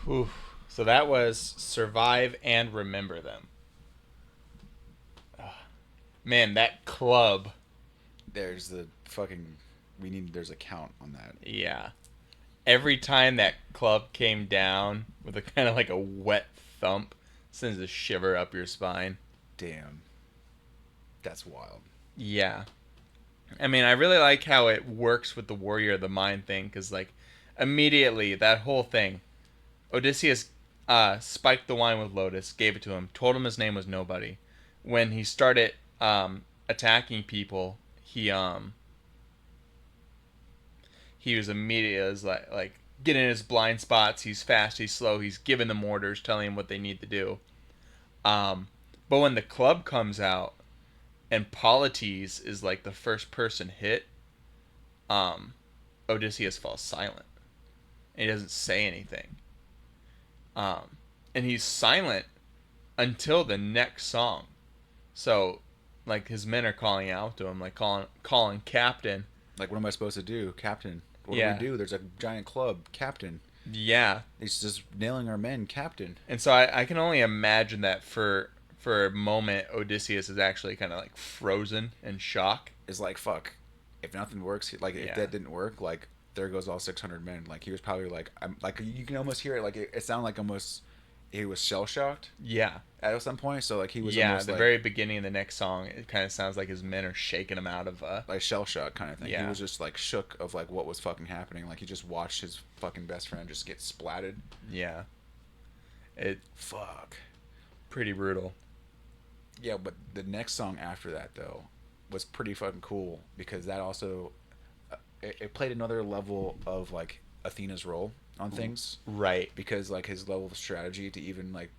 Whew. So that was survive and remember them. Man, that club. There's the fucking. There's a count on that. Yeah. Every time that club came down with a kind of like a wet thump, sends a shiver up your spine. Damn. That's wild. Yeah. I mean, I really like how it works with the Warrior of the Mind thing, because, like, immediately, that whole thing, Odysseus spiked the wine with Lotus, gave it to him, told him his name was Nobody. When he started attacking people, he was immediately like getting in his blind spots. He's fast, he's slow, he's giving them orders, telling them what they need to do. But when the club comes out and Polites is like the first person hit, um, Odysseus falls silent. And he doesn't say anything. Um, and he's silent until the next song. So, like, his men are calling out to him, like calling Captain. Like, what am I supposed to do, Captain? What do we Yeah, do? There's a giant club, Captain. yeah. He's just nailing our men, Captain. And so I can only imagine that for a moment, Odysseus is actually kind of like frozen in shock. Is like, fuck. If nothing works, like, if Yeah, that didn't work, like, there goes all 600 men. Like, he was probably like, I'm like, you can almost hear it. Like, it sounded like almost he was shell shocked yeah, at some point. So like, he was yeah. almost The like very beginning of the next song, it kind of sounds like his men are shaking him out of. shell shock kind of thing. He Yeah, was just like shook of like what was fucking happening. Like he just watched his fucking best friend just get splatted. yeah. It Fuck. pretty brutal. Yeah, but the next song after that though was pretty fucking cool because that also it played another level of like Athena's role on things Right. because like his level of strategy to even like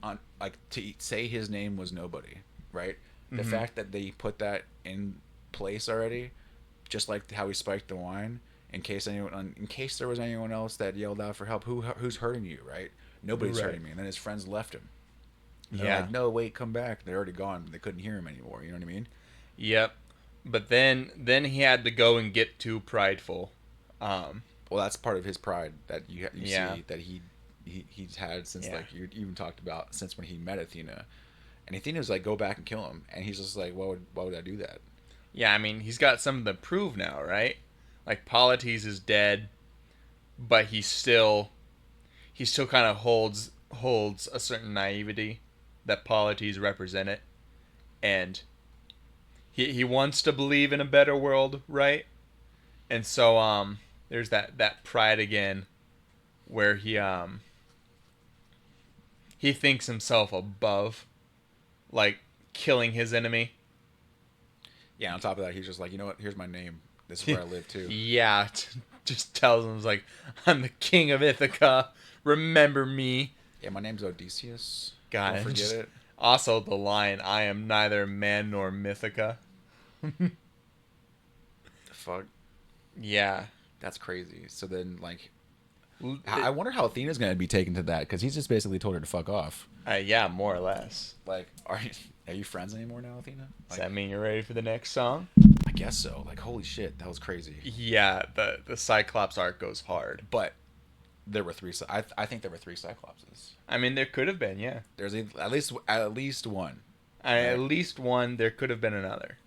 on like to say his name was Nobody, right? The Mm-hmm. fact that they put that in place already, just like how he spiked the wine, in case there was anyone else that yelled out for help, who's hurting you, right? Nobody's Right. hurting me. And then his friends left him. And they're Yeah. like, no, wait, come back. They're already gone. They couldn't hear him anymore. You know what I mean? Yep. But then he had to go and get too prideful. Um. Well, that's part of his pride that you Yeah. see that he's had since Yeah. like you even talked about since when he met Athena, and Athena was like, go back and kill him, and he's just like, why would I do that? Yeah. I mean, he's got something to prove now, right? Like Polites is dead, but he still kind of holds a certain naivety that Polites represented, and he wants to believe in a better world, right? And so there's that pride again where he thinks himself above like killing his enemy. Yeah. On top of that, he's just like, you know what? Here's my name. This is where I live too. Yeah, just tells him like I'm the king of Ithaca. Remember me. Yeah, my name's Odysseus. God, Don't and forget just it. also the line I am neither man nor Mythica. The fuck. Yeah. That's crazy. So then, like, I wonder how Athena's gonna be taken to that because he's just basically told her to fuck off. Yeah, more or less. Like, are you friends anymore now, Athena? Does Like, that mean you're ready for the next song? I guess so. Like, holy shit, that was crazy. Yeah, the Cyclops arc goes hard. But there were three. I think there were three Cyclopses. I mean, there could have been, yeah. There's at least one, At right? least one. There could have been another.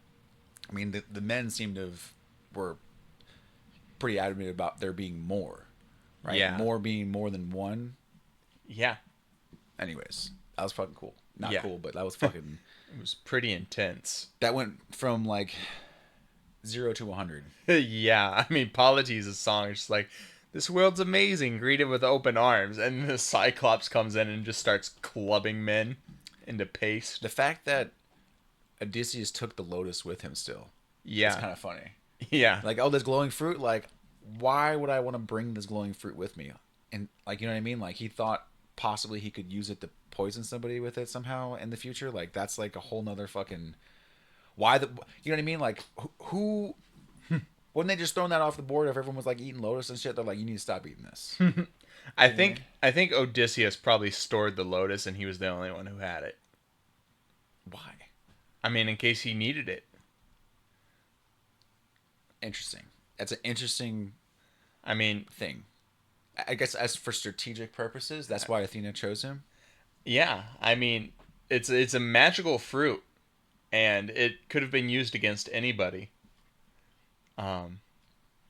I mean, the men seemed to were pretty adamant about there being more, right? Yeah. More being more than one. Yeah. Anyways, that was fucking cool. Not Yeah. cool, but that was fucking. It was pretty intense. That went from like 0 to 100. Yeah, I mean, Polites' song is just like, this world's amazing, greeted with open arms, and the Cyclops comes in and just starts clubbing men into paste. The fact that Odysseus took the lotus with him still is Yeah, kind of funny. yeah, Like, oh, this glowing fruit. Like, why would I want to bring this glowing fruit with me? And like, you know what I mean? Like, he thought possibly he could use it to poison somebody with it somehow in the future. Like, that's like a whole nother fucking. Why the? You know what I mean? Like, who? Wouldn't they just thrown that off the board if everyone was like eating lotus and shit? They're like, you need to stop eating this. I You know what I think mean? I think Odysseus probably stored the lotus, and he was the only one who had it. Why? I mean, in case he needed it. Interesting. That's an interesting I mean, thing. I guess as for strategic purposes, that's why Athena chose him. Yeah, I mean, it's a magical fruit, and it could have been used against anybody. Um,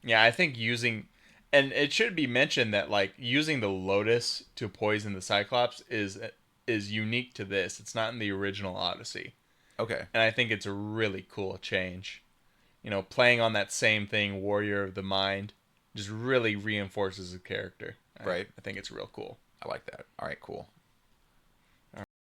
yeah, I think using, and it should be mentioned that like using the lotus to poison the Cyclops is unique to this. It's not in the original Odyssey, Okay. and I think it's a really cool change. You know, playing on that same thing, Warrior of the Mind, just really reinforces the character. Right. I think it's real cool. I like that. All right. Cool.